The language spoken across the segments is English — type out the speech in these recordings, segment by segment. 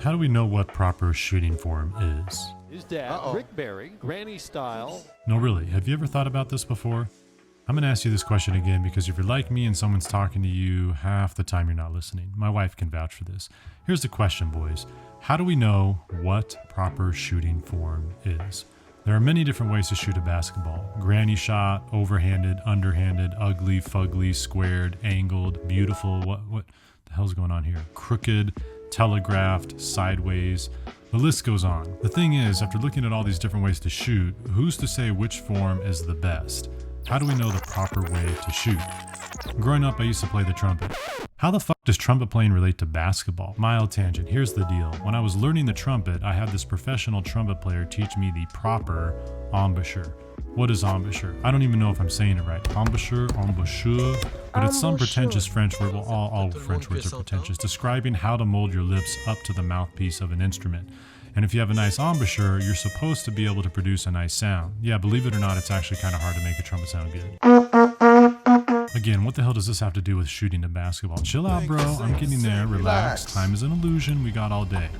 How do we know what proper shooting form is? His dad, Rick Barry, granny style. No, really, have you ever thought about this before? I'm going to ask you this question again because if you're like me and someone's talking to you, half the time you're not listening. My wife can vouch for this. Here's the question, boys. How do we know what proper shooting form is? There are many different ways to shoot a basketball. Granny shot, overhanded, underhanded, ugly, fugly, squared, angled, beautiful. What the hell's going on here? Crooked, telegraphed, sideways. The list goes on. The thing is, after looking at all these different ways to shoot, who's to say which form is the best? How do we know the proper way to shoot? Growing up, I used to play the trumpet. How the fuck does trumpet playing relate to basketball? Mild tangent, here's the deal. When I was learning the trumpet, I had this professional trumpet player teach me the proper embouchure. What is embouchure? I don't even know if I'm saying it right. Embouchure, but it's some pretentious French word. Well, all French words are pretentious, describing how to mold your lips up to the mouthpiece of an instrument. And if you have a nice embouchure, you're supposed to be able to produce a nice sound. Yeah, believe it or not, it's actually kind of hard to make a trumpet sound good. Again, what the hell does this have to do with shooting a basketball? Chill out, bro. I'm getting there. Relax. Time is an illusion. We got all day.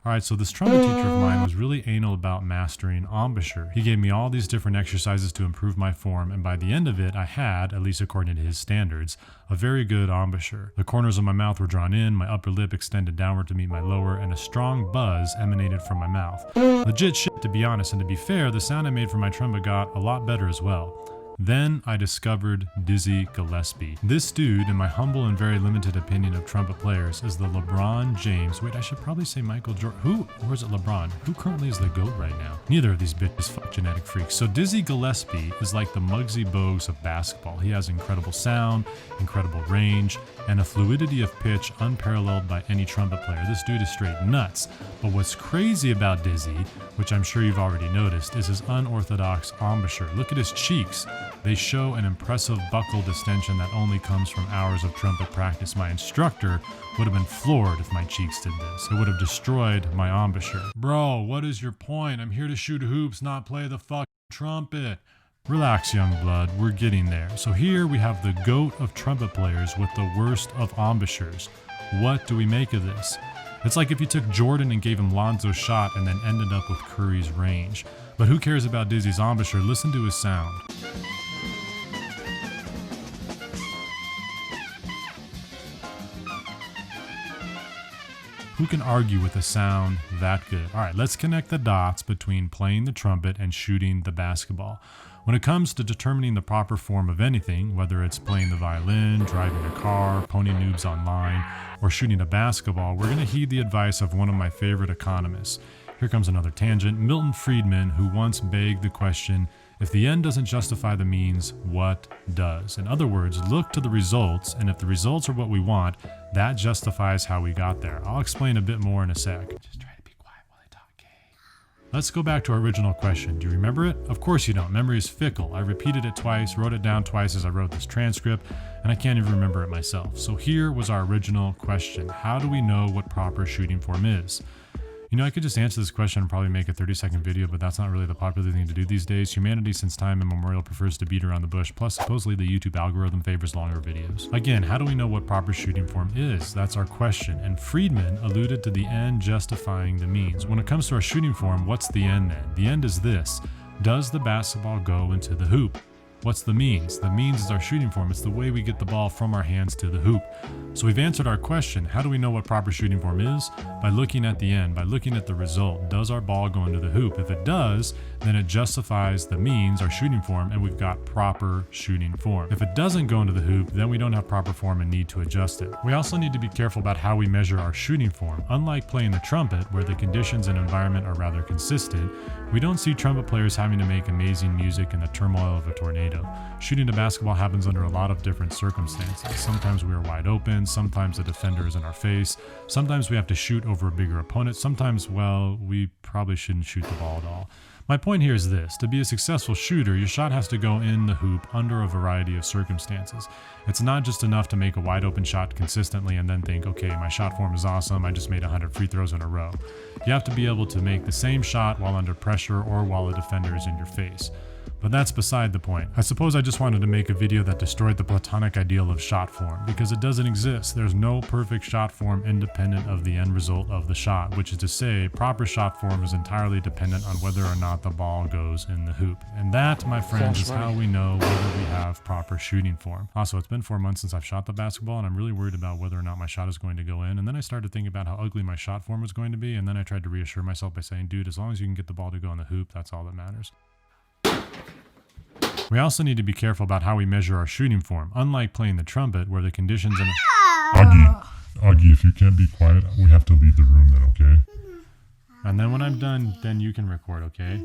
All right, so this trumpet teacher of mine was really anal about mastering embouchure. He gave me all these different exercises to improve my form, and by the end of it, I had, at least according to his standards, a very good embouchure. The corners of my mouth were drawn in, my upper lip extended downward to meet my lower, and a strong buzz emanated from my mouth. Legit shit, to be honest, and to be fair, the sound I made from my trumpet got a lot better as well. Then I discovered Dizzy Gillespie. This dude, in my humble and very limited opinion of trumpet players, is the LeBron James. Wait, I should probably say Michael Jordan. Who? Or is it LeBron? Who currently is the GOAT right now? Neither of these bitches fuck genetic freaks. So Dizzy Gillespie is like the Muggsy Bogues of basketball. He has incredible sound, incredible range, and a fluidity of pitch unparalleled by any trumpet player. This dude is straight nuts. But what's crazy about Dizzy, which I'm sure you've already noticed, is his unorthodox embouchure. Look at his cheeks. They show an impressive buccal distension that only comes from hours of trumpet practice. My instructor would have been floored if my cheeks did this. It would have destroyed my embouchure. Bro, what is your point? I'm here to shoot hoops, not play the fucking trumpet. Relax, young blood, we're getting there. So here we have the GOAT of trumpet players with the worst of embouchures. What do we make of this? It's like if you took Jordan and gave him Lonzo's shot and then ended up with Curry's range. But who cares about Dizzy's embouchure? Listen to his sound. Who can argue with a sound that good? All right, let's connect the dots between playing the trumpet and shooting the basketball. When it comes to determining the proper form of anything, whether it's playing the violin, driving a car, ponying noobs online, or shooting a basketball, we're going to heed the advice of one of my favorite economists. Here comes another tangent. Milton Friedman, who once begged the question, if the end doesn't justify the means, what does? In other words, look to the results, and if the results are what we want, that justifies how we got there. I'll explain a bit more in a sec. Just try to be quiet while I talk, okay? Let's go back to our original question. Do you remember it? Of course you don't. Memory is fickle. I repeated it twice, wrote it down twice as I wrote this transcript, and I can't even remember it myself. So here was our original question. How do we know what proper shooting form is? You know, I could just answer this question and probably make a 30-second video, but that's not really the popular thing to do these days. Humanity, since time immemorial, prefers to beat around the bush. Plus, supposedly the YouTube algorithm favors longer videos. Again, how do we know what proper shooting form is? That's our question. And Friedman alluded to the end justifying the means. When it comes to our shooting form, what's the end then? The end is this. Does the basketball go into the hoop? What's the means? The means is our shooting form. It's the way we get the ball from our hands to the hoop. So we've answered our question. How do we know what proper shooting form is? By looking at the end, by looking at the result. Does our ball go into the hoop? If it does, then it justifies the means, our shooting form, and we've got proper shooting form. If it doesn't go into the hoop, then we don't have proper form and need to adjust it. We also need to be careful about how we measure our shooting form. Unlike playing the trumpet, where the conditions and environment are rather consistent, we don't see trumpet players having to make amazing music in the turmoil of a tornado. Shooting a basketball happens under a lot of different circumstances. Sometimes we are wide open, sometimes the defender is in our face, sometimes we have to shoot over a bigger opponent, sometimes, well, we probably shouldn't shoot the ball at all. My point here is this: to be a successful shooter, your shot has to go in the hoop under a variety of circumstances. It's not just enough to make a wide open shot consistently and then think, okay, my shot form is awesome, I just made 100 free throws in a row. You have to be able to make the same shot while under pressure or while a defender is in your face. But that's beside the point. I suppose I just wanted to make a video that destroyed the platonic ideal of shot form, because it doesn't exist. There's no perfect shot form independent of the end result of the shot, which is to say, proper shot form is entirely dependent on whether or not the ball goes in the hoop. And that, my friends, is how we know whether we have proper shooting form. Also, it's been 4 months since I've shot the basketball, and I'm really worried about whether or not my shot is going to go in. And then I started thinking about how ugly my shot form was going to be, and then I tried to reassure myself by saying, dude, as long as you can get the ball to go in the hoop, that's all that matters. We also need to be careful about how we measure our shooting form. Unlike playing the trumpet, where the conditions in Augie, if you can't be quiet, we have to leave the room then, okay? And then when I'm done, then you can record, okay?